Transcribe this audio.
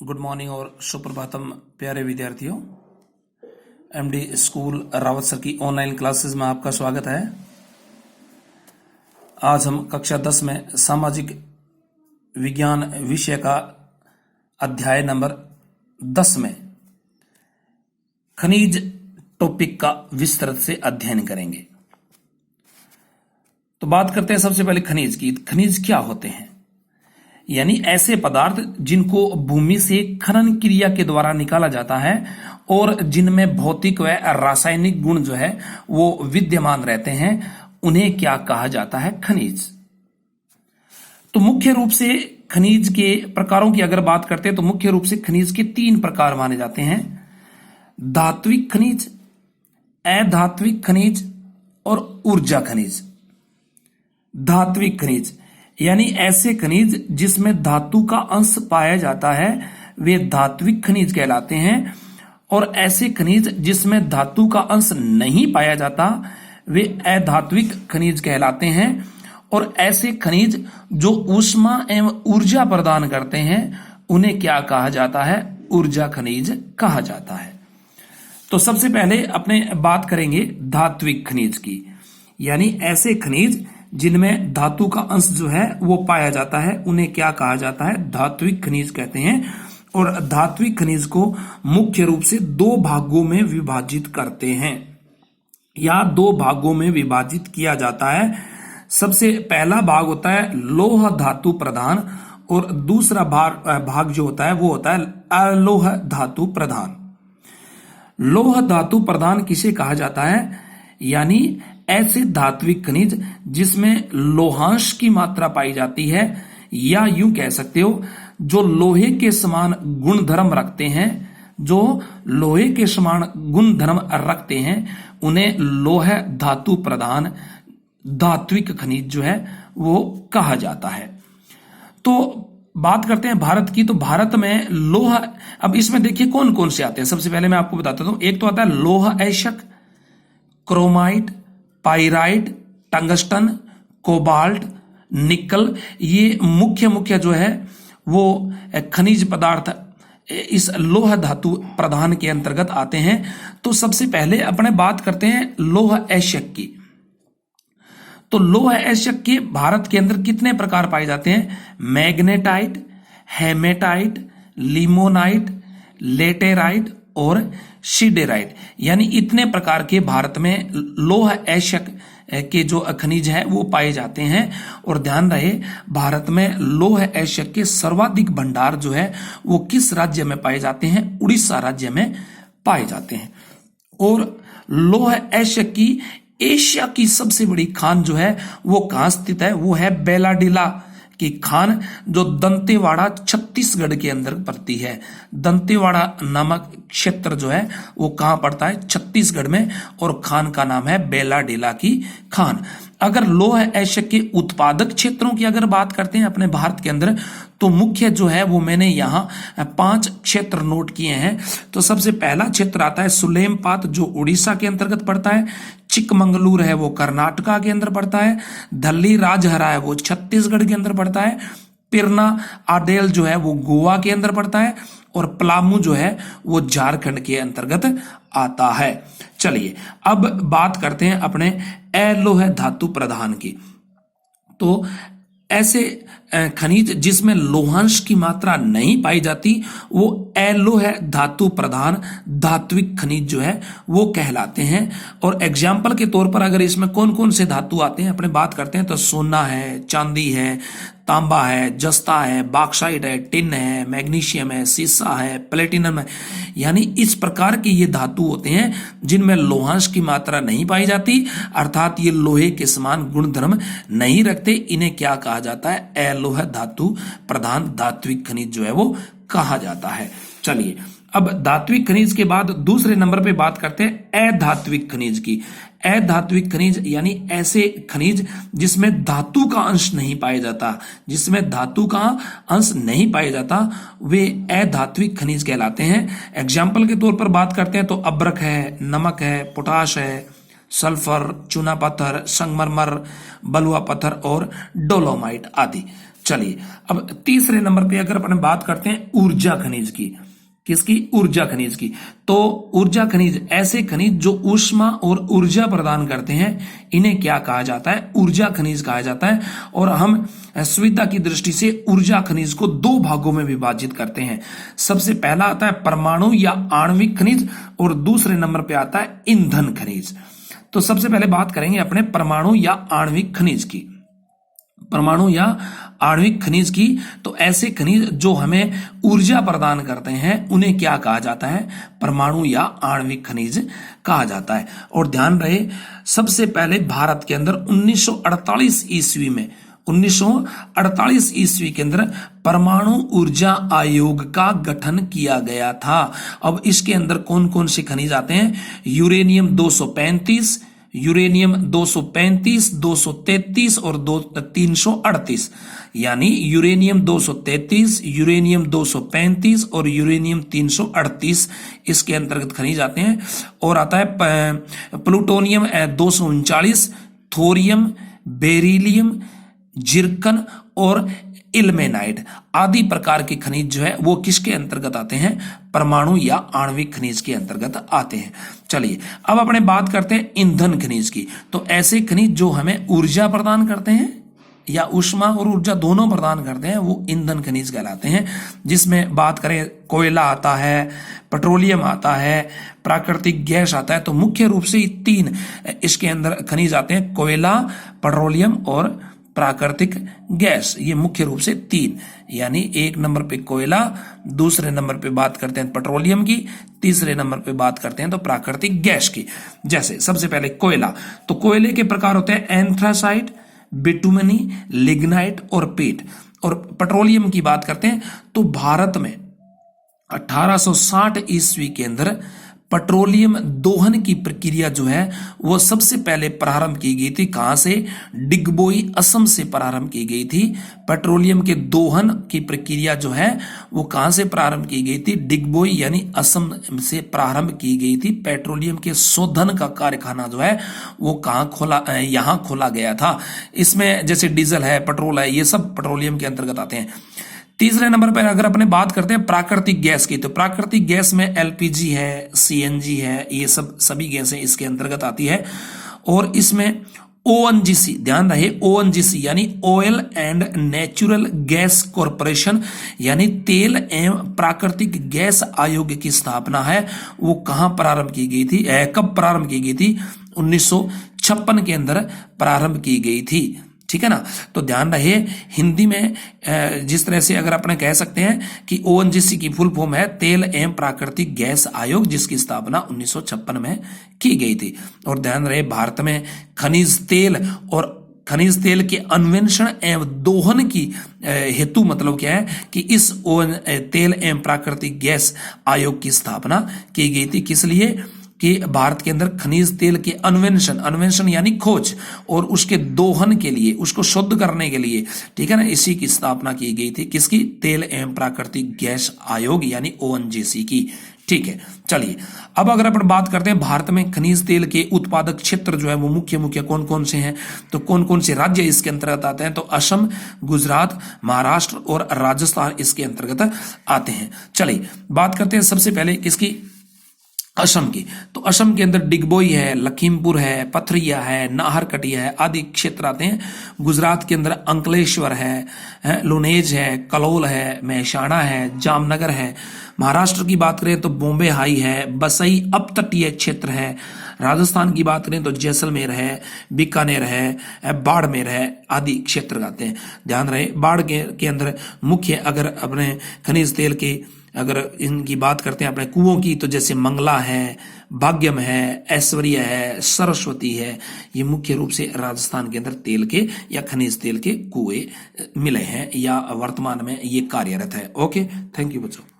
Good morning और सुप्रभातम प्यारे विद्यार्थियों। एमडी स्कूल रावत सर की ऑनलाइन क्लासेस में आपका स्वागत है। आज हम कक्षा 10 में सामाजिक विज्ञान विषय का अध्याय नंबर 10 में खनिज टॉपिक का विस्तृत से अध्ययन करेंगे। तो बात करते हैं सबसे पहले खनिज की। खनिज क्या होते हैं? यानी ऐसे पदार्थ जिनको भूमि से खनन क्रिया के द्वारा निकाला जाता है और जिनमें भौतिक व रासायनिक गुण जो है वो विद्यमान रहते हैं, उन्हें क्या कहा जाता है? खनिज। तो मुख्य रूप से खनिज के प्रकारों की अगर बात करते हैं तो मुख्य रूप से खनिज के 3 प्रकार माने जाते हैं: धात्विक खनिज, अधात्विक खनिज और ऊर्जा खनिज। धात्विक खनिज यानी ऐसे खनिज जिसमें धातु का अंश पाया जाता है वे धात्विक खनिज कहलाते हैं, और ऐसे खनिज जिसमें धातु का अंश नहीं पाया जाता वे अधात्विक खनिज कहलाते हैं। और ऐसे खनिज जो ऊष्मा एवं ऊर्जा प्रदान करते हैं उन्हें क्या कहा जाता है? ऊर्जा खनिज कहा जाता है। तो सबसे पहले अपने बात करेंगे धात्विक खनिज की, यानी ऐसे खनिज जिनमें धातु का अंश जो है वो पाया जाता है उन्हें क्या कहा जाता है? धात्विक खनिज कहते हैं। और धात्विक खनिज को मुख्य रूप से 2 भागों में विभाजित करते हैं या 2 भागों में विभाजित किया जाता है। सबसे पहला भाग होता है लौह धातु प्रधान और दूसरा भाग जो होता है वो होता है अलोह धातु प्रधान। लौह धातु प्रधान किसे कहा जाता है? यानी ऐसे धात्विक खनिज जिसमें लोहांश की मात्रा पाई जाती है, या यूं कह सकते हो जो लोहे के समान गुण रखते हैं, जो लोहे के समान गुण रखते हैं उन्हें लौह धातु प्रधान धात्विक खनिज जो है वो कहा जाता है। तो बात करते हैं भारत की। तो भारत में लौह, अब इसमें देखिए कौन कौन से आते हैं। सबसे पहले मैं आपको बताता हूं। एक तो आता है लौह ऐशक, क्रोमाइट, पाइराइट, टंगस्टन, कोबाल्ट, निकल। ये मुख्य जो है वो खनिज पदार्थ इस लौह धातु प्रधान के अंतर्गत आते हैं। तो सबसे पहले अपने बात करते हैं लौह ऐशक की। तो लौह ऐशक के भारत के अंदर कितने प्रकार पाए जाते हैं? मैग्नेटाइट, हेमेटाइट, लिमोनाइट, लेटेराइट और सिडेराइट। यानी इतने प्रकार के भारत में लौह ऐशक के जो खनिज है वो पाए जाते हैं। और ध्यान रहे, भारत में लौह ऐशक के सर्वाधिक भंडार जो है वो किस राज्य में पाए जाते हैं? उड़ीसा राज्य में पाए जाते हैं। और लौह ऐशक की एशिया की सबसे बड़ी खान जो है वो कहां स्थित है? वो है बेलाडीला की खान, जो दंतेवाड़ा छत्तीसगढ़ के अंदर पड़ती है। दंतेवाड़ा नामक क्षेत्र जो है वो कहां पड़ता है? छत्तीसगढ़ में। और खान का नाम है बेलाडीला की खान। अगर लौह ऐशक के उत्पादक क्षेत्रों की अगर बात करते हैं अपने भारत के अंदर, तो मुख्य जो है वो मैंने यहाँ 5 क्षेत्र नोट किए हैं। तो सबसे पहला क्षेत्र आता है सुलेमपात, जो उड़ीसा के अंतर्गत पड़ता है। चिकमंगलूर है वो कर्नाटका के अंदर पड़ता है। धल्ली राजहरा है वो छत्तीसगढ़ के अंदर पड़ता है। पिरना आडेल जो है वो गोवा के अंदर पड़ता है। और पलामू जो है वो झारखंड के अंतर्गत आता है। चलिए अब बात करते हैं अपने अलोह धातु प्रधान की। तो ऐसे खनिज जिसमें लोहांश की मात्रा नहीं पाई जाती वो अलोह धातु प्रधान धात्विक खनिज जो है वो कहलाते हैं। और एग्जाम्पल के तौर पर अगर इसमें कौन कौन से धातु आते हैं अपने बात करते हैं तो सोना है, चांदी है, तांबा है, जस्ता है, बॉक्साइट है, टिन है, मैग्नीशियम है, सीसा है, प्लेटिनम है। यानी इस प्रकार के ये धातु होते हैं जिनमें लोहांश की मात्रा नहीं पाई जाती, अर्थात ये लोहे के समान गुणधर्म नहीं रखते। इन्हें क्या कहा जाता है? अलोह धातु प्रधान धात्विक खनिज जो है वो कहा जाता है। चलिए अब धात्विक खनिज के बाद दूसरे नंबर पे बात करते हैं अधात्विक खनिज की। अधात्विक खनिज यानी ऐसे खनिज जिसमें धातु का अंश नहीं पाया जाता, जिसमें धातु का अंश नहीं पाया जाता वे अधात्विक खनिज कहलाते हैं। एग्जाम्पल के तौर पर बात करते हैं तो अब्रक है, नमक है, पोटाश है, सल्फर, चूना पत्थर, संगमरमर, बलुआ पत्थर और डोलोमाइट आदि। चलिए अब तीसरे नंबर पे अगर अपन बात करते हैं ऊर्जा खनिज की, किसकी? ऊर्जा खनिज की। तो ऊर्जा खनिज ऐसे खनिज जो ऊष्मा और ऊर्जा प्रदान करते हैं, इन्हें क्या कहा जाता है? ऊर्जा खनिज कहा जाता है। और हम सुविधा की दृष्टि से ऊर्जा खनिज को दो भागों में विभाजित करते हैं। सबसे पहला आता है परमाणु या आणविक खनिज और दूसरे नंबर पे आता है ईंधन खनिज। तो सबसे पहले बात करेंगे अपने परमाणु या आणविक खनिज की। परमाणु या आणविक खनिज की, तो ऐसे खनिज जो हमें ऊर्जा प्रदान करते हैं उन्हें क्या कहा जाता है? परमाणु या आणविक खनिज कहा जाता है। और ध्यान रहे, सबसे पहले भारत के अंदर 1948 ईस्वी में 1948 ईस्वी के अंदर परमाणु ऊर्जा आयोग का गठन किया गया था। अब इसके अंदर कौन कौन से खनिज आते हैं? यूरेनियम 235, यूरेनियम 235, 233 और 338, यानी यूरेनियम 233, यूरेनियम 235 और यूरेनियम 338 इसके अंतर्गत खनिज आते हैं। और आता है प्लूटोनियम 239, थोरियम, बेरिलियम, जिरकन और इल्मेनाइट आदि प्रकार के खनिज जो है वो किसके अंतर्गत आते हैं? परमाणु या आणविक खनिज के अंतर्गत आते हैं। चलिए अब अपने बात करते हैं ईंधन खनिज की। तो ऐसे खनिज जो हमें ऊर्जा प्रदान करते हैं या ऊष्मा और ऊर्जा दोनों प्रदान करते हैं वो ईंधन खनिज कहलाते हैं। जिसमें बात करें, कोयला आता है, पेट्रोलियम आता है, प्राकृतिक गैस आता है। तो मुख्य रूप से 3 इसके अंदर खनिज आते हैं, कोयला, पेट्रोलियम और प्राकृतिक गैस। ये मुख्य रूप से 3, यानी 1 नंबर पे कोयला, दूसरे नंबर पे बात करते हैं पेट्रोलियम की, तीसरे नंबर पे बात करते हैं तो प्राकृतिक गैस की। जैसे सबसे पहले कोयला, तो कोयले के प्रकार होते हैं एंथ्रासाइट, बिटुमनी, लिग्नाइट और पीट। और पेट्रोलियम की बात करते हैं तो भारत में 1860 ईस्वी के अंदर पेट्रोलियम दोहन की प्रक्रिया जो है वो सबसे पहले प्रारंभ की गई थी। कहां से? डिगबोई, असम से प्रारंभ की गई थी। पेट्रोलियम के दोहन की प्रक्रिया जो है वो कहां से प्रारंभ की गई थी? डिगबोई यानी असम से प्रारंभ की गई थी। पेट्रोलियम के शोधन का कारखाना जो है वो कहां खोला? यहां खोला गया था। इसमें जैसे डीजल है, पेट्रोल है, ये सब पेट्रोलियम के अंतर्गत आते हैं। तीसरे नंबर पर अगर अपने बात करते हैं प्राकृतिक गैस की, तो प्राकृतिक गैस में एलपीजी है, सीएनजी है, ये सभी गैसें इसके अंतर्गत आती है। और इसमें ओएनजीसी, ध्यान रहे, ओएनजीसी यानी oil and natural gas corporation यानी तेल एवं प्राकृतिक गैस आयोग की स्थापना है। वो कहां प्रारंभ की गई थी? कब प्रारंभ की गई थी? 1956 के अंदर प्रारंभ की गई थी। ठीक है ना? तो ध्यान रहे, हिंदी में जिस तरह से अगर अपने कह सकते हैं कि ओएनजीसी की फुल फॉर्म है तेल एवं प्राकृतिक गैस आयोग, जिसकी स्थापना 1956 में की गई थी। और ध्यान रहे, भारत में खनिज तेल के अन्वेषण एवं दोहन की हेतु मतलब क्या है कि इस तेल एवं प्राकृतिक गैस आयोग की स्थापना की गई थी। किस लिए? कि भारत के अंदर खनिज तेल के अन्वेषण यानी खोज और उसके दोहन के लिए, उसको शुद्ध करने के लिए, ठीक है ना, इसी की स्थापना की गई थी। किसकी? तेल एवं प्राकृतिक गैस आयोग यानी ओएनजीसी की। ठीक है, चलिए अब अगर अपन बात करते हैं भारत में खनिज तेल के उत्पादक क्षेत्र जो है वो मुख्य कौन कौन से हैं, तो कौन कौन से राज्य इसके अंतर्गत आते हैं? तो असम, गुजरात, महाराष्ट्र और राजस्थान इसके अंतर्गत आते हैं। चलिए बात करते हैं सबसे पहले किसकी? असम की। तो असम के अंदर डिगबोई है, लखीमपुर है, पथरिया है, नाहरकटिया है आदि क्षेत्र आते हैं। गुजरात के अंदर अंकलेश्वर है, लुनेज है, कलोल है, महसाणा है, जामनगर है। महाराष्ट्र की बात करें तो बॉम्बे हाई है, बसई अपतटीय क्षेत्र है। राजस्थान की बात करें तो जैसलमेर है, बीकानेर है, बाड़मेर है आदि क्षेत्र आते हैं। ध्यान रहे, बाढ़ के अंदर मुख्य अगर अपने खनिज तेल के अगर इनकी बात करते हैं अपने कुओं की, तो जैसे मंगला है, भाग्यम है, ऐश्वर्य है, सरस्वती है, ये मुख्य रूप से राजस्थान के अंदर तेल के या खनिज तेल के कुएं मिले हैं या वर्तमान में ये कार्यरत है। ओके, थैंक यू बच्चों।